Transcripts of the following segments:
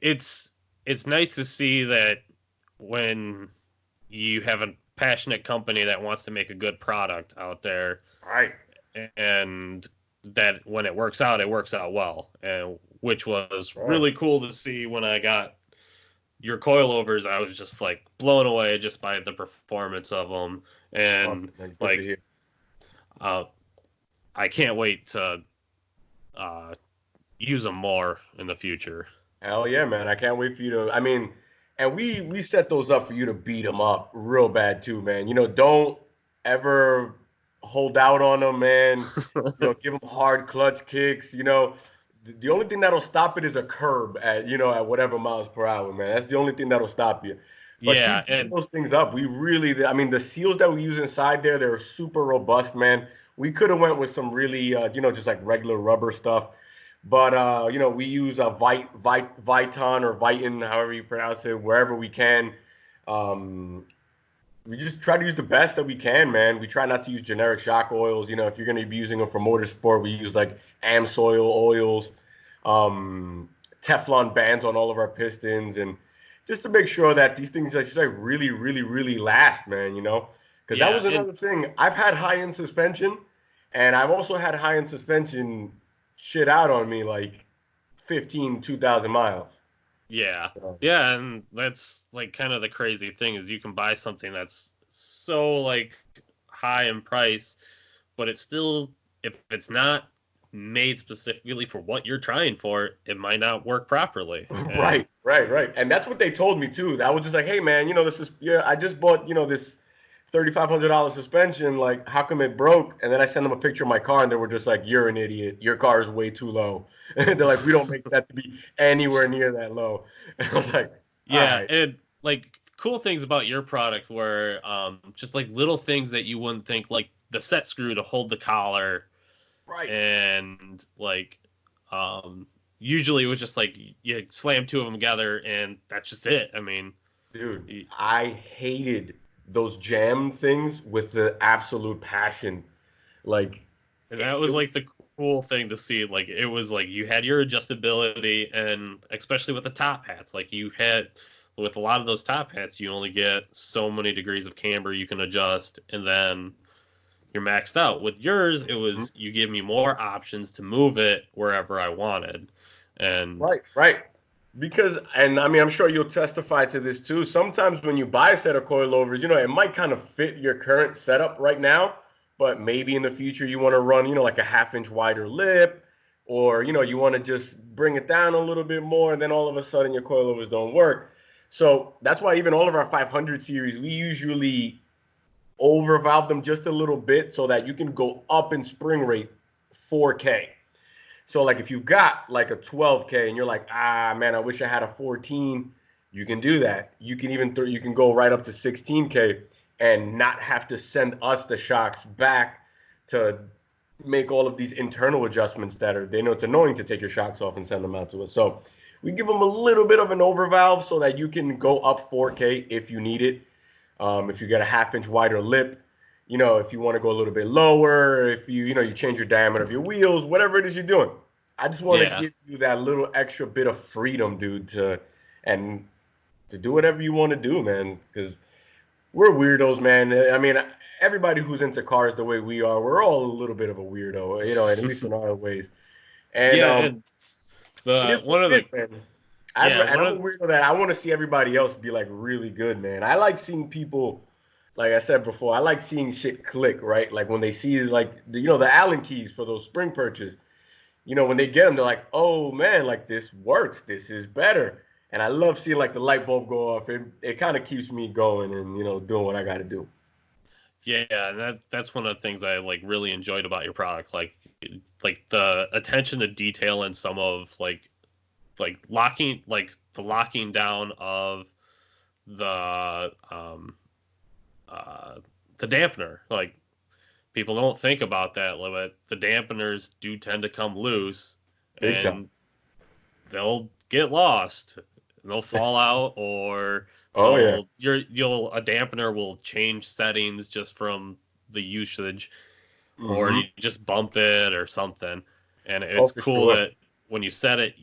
it's nice to see that when you have a passionate company that wants to make a good product out there, Right. and that when it works out well, and which was Right. really cool to see when I got your coilovers. I was just like blown away just by the performance of them, and Awesome, man. Good to like hear. uh, I can't wait to uh, use them more in the future. Hell yeah, man. I can't wait for you to. I mean, and we set those up for you to beat them up real bad too, man. Don't ever hold out on them, man. Give them hard clutch kicks. The only thing that'll stop it is a curb at whatever miles per hour, man. That's the only thing that'll stop you. But Yeah, keep beating and those things up. We really, I mean, the seals that we use inside there, they're super robust, man. We could have went with some really, just like regular rubber stuff. But we use a Viton or Viton, however you pronounce it, wherever we can. Um, we just try to use the best that we can, man. We try not to use generic shock oils. If you're going to be using them for motorsport, we use like Amsoil oils, um, Teflon bands on all of our pistons, and just to make sure that these things actually like really, really, really last, man. Because that yeah, was and another thing. I've had high-end suspension, and I've also had high-end suspension shit out on me like 15, 2,000 miles. yeah, So, yeah, and that's like kind of the crazy thing is you can buy something that's so like high in price, but it's still, if it's not made specifically for what you're trying for, it might not work properly. And right, right, right. And that's what they told me too. I was just like, hey man, this is yeah, I just bought, this $3,500 suspension. Like, how come it broke? And then I sent them a picture of my car and they were just like, you're an idiot. Your car is way too low. And they're like, we don't make that to be anywhere near that low. And I was like, all yeah, right. and like cool things about your product were just like little things that you wouldn't think, like the set screw to hold the collar, Right. and like usually it was just like you slam two of them together and that's just it. I mean, Dude, I hated those jam things with the absolute passion. Like and it, that it was like was the cool thing to see. Like it was like you had your adjustability, and especially with the top hats, like you had with a lot of those top hats, you only get so many degrees of camber you can adjust, and then you're maxed out. With yours, it was you give me more options to move it wherever I wanted, and right, right. Because, and I mean, I'm sure you'll testify to this too. Sometimes when you buy a set of coilovers, it might kind of fit your current setup right now, but maybe in the future you want to run, like a half-inch wider lip, or, you want to just bring it down a little bit more, and then all of a sudden your coilovers don't work. So that's why even all of our 500 series, we usually overvalve them just a little bit so that you can go up in spring rate 4K. So like if you've got like a 12K and you're like, ah man, I wish I had a 14, you can do that. You can even you can go right up to 16K and not have to send us the shocks back to make all of these internal adjustments that are they know it's annoying to take your shocks off and send them out to us. So we give them a little bit of an overvalve so that you can go up 4K if you need it. If you get a half-inch wider lip, if you want to go a little bit lower, if you change your diameter of your wheels, whatever it is you're doing. I just want to yeah, give you that little extra bit of freedom, dude, and to do whatever you want to do, man. Because we're weirdos, man. I mean, everybody who's into cars the way we are, we're all a little bit of a weirdo, at least in our ways. And yeah, and it the is what one of it is, the man. yeah And one I'm a of weirdo that I want to see everybody else be like really good, man. I like seeing people, like I said before, I like seeing shit click, right? Like when they see like the Allen keys for those spring perches. When they get them, they're like, oh man, like this works. This is better. And I love seeing like the light bulb go off. It kind of keeps me going and doing what I got to do. yeah, and that's one of the things I like really enjoyed about your product, like the attention to detail in some of like locking, like the locking down of the uh the dampener. Like people don't think about that, but the dampeners do tend to come loose, Big time. and they'll get lost. They'll fall out, or Oh yeah. you'll a dampener will change settings just from the usage, or Hmm. you just bump it or something. And Oh, it's for cool sure. that when you set it,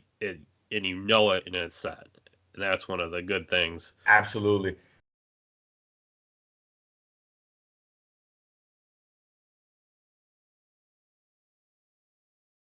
and you know it and it's set. And that's one of the good things. Absolutely.